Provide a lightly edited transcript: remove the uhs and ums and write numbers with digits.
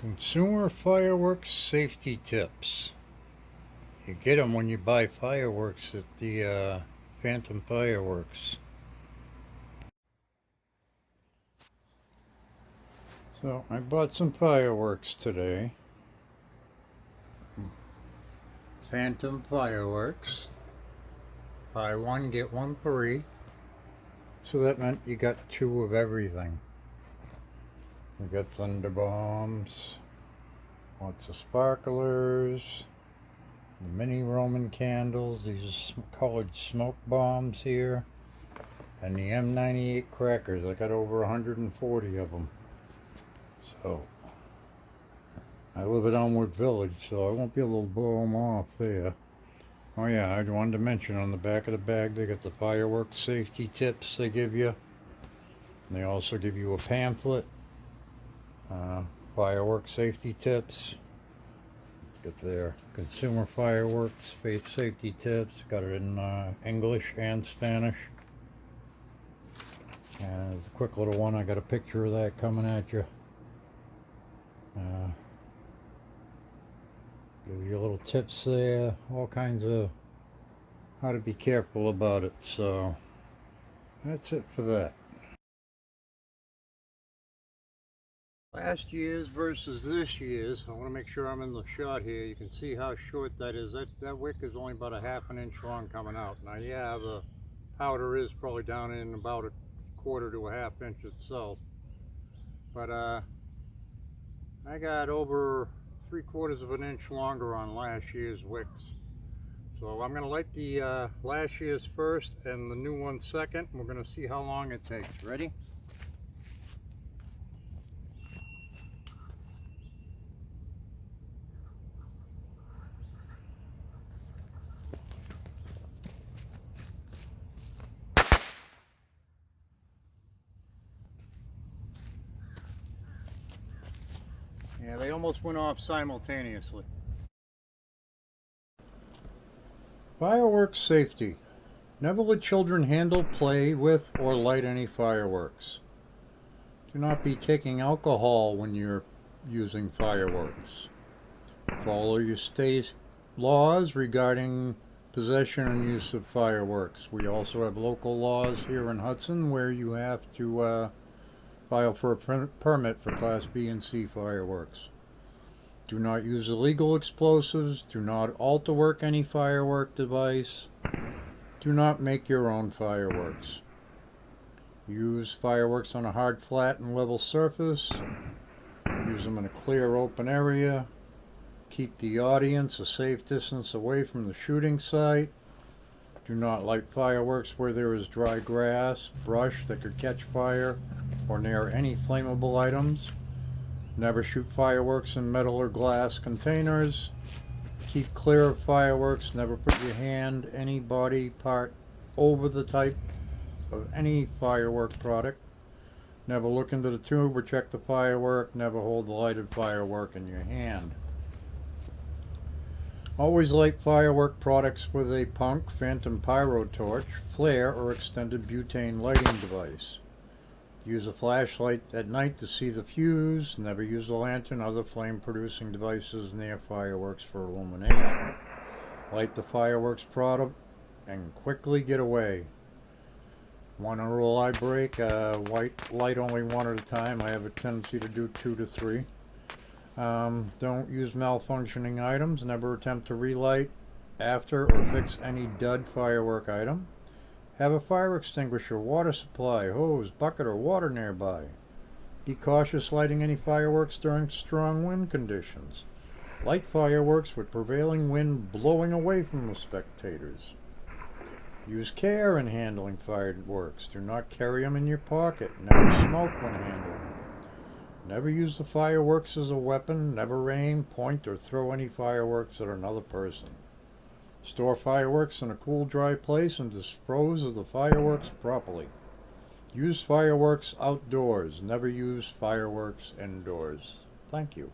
Consumer fireworks safety tips. You get them when you buy fireworks at the Phantom Fireworks. So I bought some fireworks today. Phantom Fireworks. Buy one, get one free. So that meant you got two of everything. You got thunder bombs, lots of sparklers, the mini Roman candles, these colored smoke bombs here, and the M98 crackers. I got over 140 of them. So I live at Elmwood Village, so I won't be able to blow them off there. Oh yeah, I wanted to mention on the back of the bag they got the fireworks safety tips they give you. They also give you a pamphlet, fireworks safety tips. Get their consumer fireworks safety tips. Got it in English and Spanish. And it's a quick little one. I got a picture of that coming at you. Gives you little tips there, all kinds of how to be careful about it. So that's it for that. Last year's versus this year's. I want to make sure I'm in the shot here. You can see how short that is. That wick is only about a ½ an inch long coming out. Now yeah, the powder is probably down in about a 1/4 to a ½ inch itself. But I got over 3/4 of an inch longer on last year's wicks. So I'm going to light the last year's first and the new one second. We're going to see how long it takes. Ready? Yeah, they almost went off simultaneously. Fireworks safety. Never let children handle, play with, or light any fireworks. Do not be taking alcohol when you're using fireworks. Follow your state laws regarding possession and use of fireworks. We also have local laws here in Hudson where you have to file for a permit for Class B and C fireworks. Do not use illegal explosives. Do not alter-work any firework device. Do not make your own fireworks. Use fireworks on a hard, flat, and level surface. Use them in a clear, open area. Keep the audience a safe distance away from the shooting site. Do not light fireworks where there is dry grass, brush that could catch fire, or near any flammable items. Never shoot fireworks in metal or glass containers. Keep clear of fireworks. Never put your hand, any body part over the type of any firework product. Never look into the tube or check the firework. Never hold the lighted firework in your hand. Always light firework products with a punk, phantom pyro torch, flare, or extended butane lighting device. Use a flashlight at night to see the fuse. Never use a lantern or other flame-producing devices near fireworks for illumination. Light the fireworks product and quickly get away. One rule I break, light only one at a time. I have a tendency to do 2 to 3. Don't use malfunctioning items. Never attempt to relight after or fix any dud firework item. Have a fire extinguisher, water supply, hose, bucket, or water nearby. Be cautious lighting any fireworks during strong wind conditions. Light fireworks with prevailing wind blowing away from the spectators. Use care in handling fireworks. Do not carry them in your pocket. Never smoke when handling. Never use the fireworks as a weapon. Never aim, point, or throw any fireworks at another person. Store fireworks in a cool, dry place and dispose of the fireworks properly. Use fireworks outdoors. Never use fireworks indoors. Thank you.